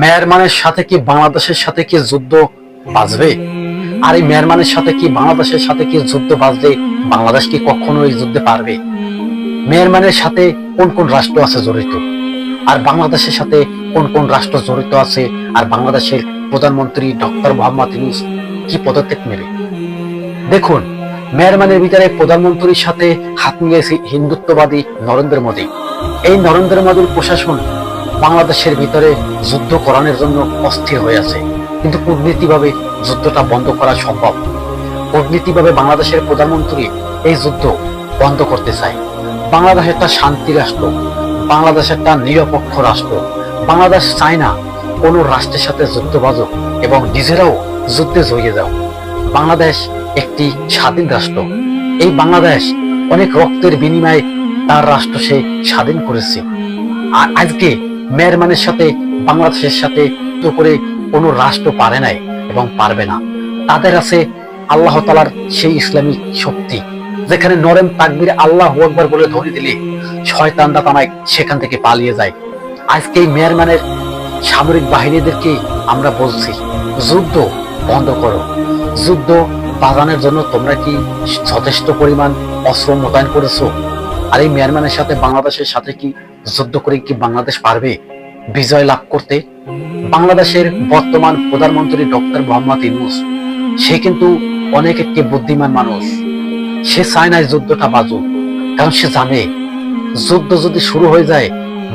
মিয়ানমারের সাথে কি বাংলাদেশের সাথে কি যুদ্ধ বাঁচবে? আর এই মিয়ানমারের সাথে কি বাংলাদেশের সাথে কি যুদ্ধ বাঁচবে? বাংলাদেশ কি কখনো এই যুদ্ধে পারবে? মিয়ানমারের সাথে কোন কোন রাষ্ট্র আছে জড়িত, আর বাংলাদেশের সাথে কোন কোন রাষ্ট্র জড়িত আছে? আর বাংলাদেশের প্রধানমন্ত্রী ডক্টর মোহাম্মদ ইউনূস কি পদক্ষেপ নেবে? দেখুন, মিয়ানমারের ভিতরে প্রধানমন্ত্রীর সাথে হাত মিলিয়েছে হিন্দুত্ববাদী নরেন্দ্র মোদী। এই নরেন্দ্র মোদীর প্রশাসন বাংলাদেশের ভিতরে যুদ্ধ করানোর জন্য অস্থির হয়ে আছে, কিন্তু কূটনীতিভাবে যুদ্ধটা বন্ধ করা সম্ভব। কূটনীতিভাবে বাংলাদেশের প্রধানমন্ত্রী এই যুদ্ধ বন্ধ করতে চায়। বাংলাদেশ একটা শান্তি রাষ্ট্র, বাংলাদেশ একটা নিরপেক্ষ রাষ্ট্র। বাংলাদেশ চায় না কোনো রাষ্ট্রের সাথে যুদ্ধ বাজুক এবং নিজেরাও যুদ্ধে জড়িয়ে যাও। বাংলাদেশ একটি স্বাধীন রাষ্ট্র। এই বাংলাদেশ অনেক রক্তের বিনিময়ে তার রাষ্ট্র সে স্বাধীন করেছে। আর আজকে মিয়ানমারের সাথে বাংলাদেশের সাথে তো করে কোনো রাষ্ট্র পারে নাই এবং পারবে না। তাদের আছে আল্লাহ তাআলার সেই ইসলামিক শক্তি, যেখানে নরেন তাকবীর আল্লাহু আকবার বলে ধ্বনি দিলে শয়তানরা তামায় সেখান থেকে পালিয়ে যায়। আজকে এই মিয়ানমারের সামরিক বাহিনীদেরকে আমরা বলছি, যুদ্ধ বন্ধ করো। যুদ্ধ বাজানোর জন্য তোমরা কি যথেষ্ট পরিমাণ অস্ত্র মোতায়েন করেছো? আর এই মিয়ানমারের সাথে বাংলাদেশের সাথে কি যুদ্ধ করে কি বাংলাদেশ পারবে বিজয় লাভ করতে? বাংলাদেশের বর্তমান প্রধানমন্ত্রী ডক্টর মোহাম্মদ ইউনূস সে কিন্তু অনেক একটি বুদ্ধিমান মানুষ। সে চায় না যুদ্ধটা বাজুক, কারণ সে জানে যুদ্ধ যদি শুরু হয়ে যায়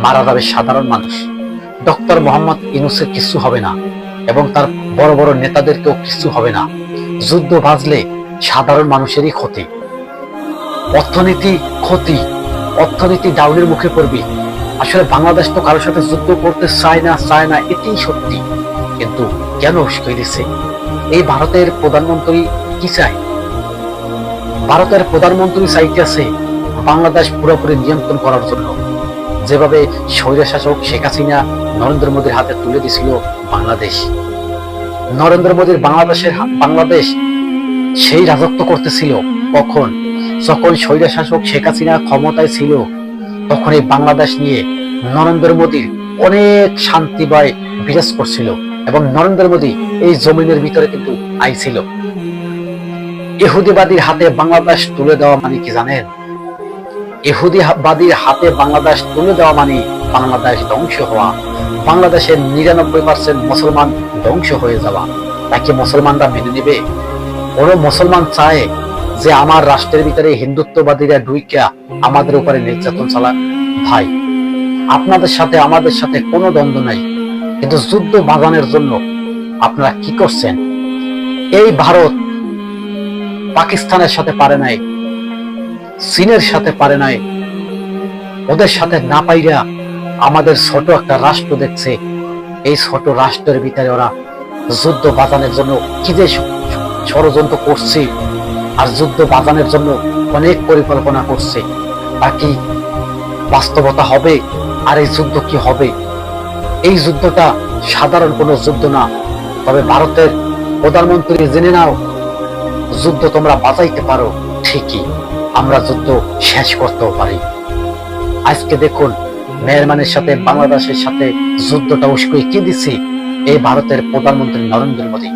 মারা যাবে সাধারণ মানুষ। ডক্টর মোহাম্মদ ইউনূসের কিছু হবে না এবং তার বড় বড় নেতাদেরকেও কিছু হবে না। যুদ্ধ বাজলে সাধারণ মানুষেরই ক্ষতি, অর্থনীতি ক্ষতি, অর্থনীতি ডাউনের মুখে পড়বে। আসলে বাংলাদেশ তো কারোর সাথে যুদ্ধ করতে চায় না, এটাই সত্যি। কিন্তু কেন উস্কে দিচ্ছে? এই ভারতের প্রধানমন্ত্রী কি চায়? ভারতের প্রধানমন্ত্রী চাইতেছে বাংলাদেশ পুরোপুরি নিয়ন্ত্রণ করার জন্য, যেভাবে স্বৈরশাসক শেখ হাসিনা নরেন্দ্র মোদীর হাতে তুলে দিয়েছিল বাংলাদেশ। নরেন্দ্র মোদীর বাংলাদেশ সেই রাজত্ব করতেছিল কখন? যখন স্বৈরশাসক শেখ হাসিনা ক্ষমতায় ছিল, তখন এই বাংলাদেশ নিয়ে নরেন্দ্র মোদীর অনেক শান্তি বয় বিরাজ করছিল এবং নরেন্দ্র মোদী এই জমিনের ভিতরে কিন্তু আইছিল। ইহুদিবাদীর হাতে বাংলাদেশ তুলে দেওয়া মানে কি জানেন? ইহুদিবাদীর হাতে বাংলাদেশ তুলে দেওয়া মানে বাংলাদেশ ধ্বংস হওয়া, বাংলাদেশের ৯৯% মুসলমান ধ্বংস হয়ে যাওয়া। তাকে মুসলমানরা মেনে নেবে? কোনো মুসলমান চায় যে আমার রাষ্ট্রের ভিতরে হিন্দুত্ববাদীরা ঢুইকা আমাদের উপরে নির্যাতন চালা? ভাই, আপনাদের সাথে আমাদের সাথে কোনো দ্বন্দ্ব নাই, কিন্তু যুদ্ধ বাজানোর জন্য আপনারা কি করছেন? এই ভারত পাকিস্তানের সাথে পারে নাই, চীনের সাথে পারে নাই, ওদের সাথে না পাইরা আমাদের ছোট একটা রাষ্ট্র দেখছে। এই ছোট রাষ্ট্রের ভিতরে ওরা যুদ্ধ বাজানোর জন্য কি যে ষড়যন্ত্র করছে, আর যুদ্ধ বাজানোর জন্য অনেক পরিকল্পনা করছে। বাকি বাস্তবতা হবে আর এই যুদ্ধ কি হবে? এই যুদ্ধটা সাধারণ কোনো যুদ্ধ না। তবে ভারতের প্রধানমন্ত্রী জেনে নাও, যুদ্ধ তোমরা বাঁচাইতে পারো ঠিকই, আমরা যুদ্ধ শেষ করতেও পারি। আজকে দেখুন, মিয়ানমারের সাথে বাংলাদেশের সাথে যুদ্ধটা উস্কে কি দিচ্ছে এই ভারতের প্রধানমন্ত্রী নরেন্দ্র মোদী।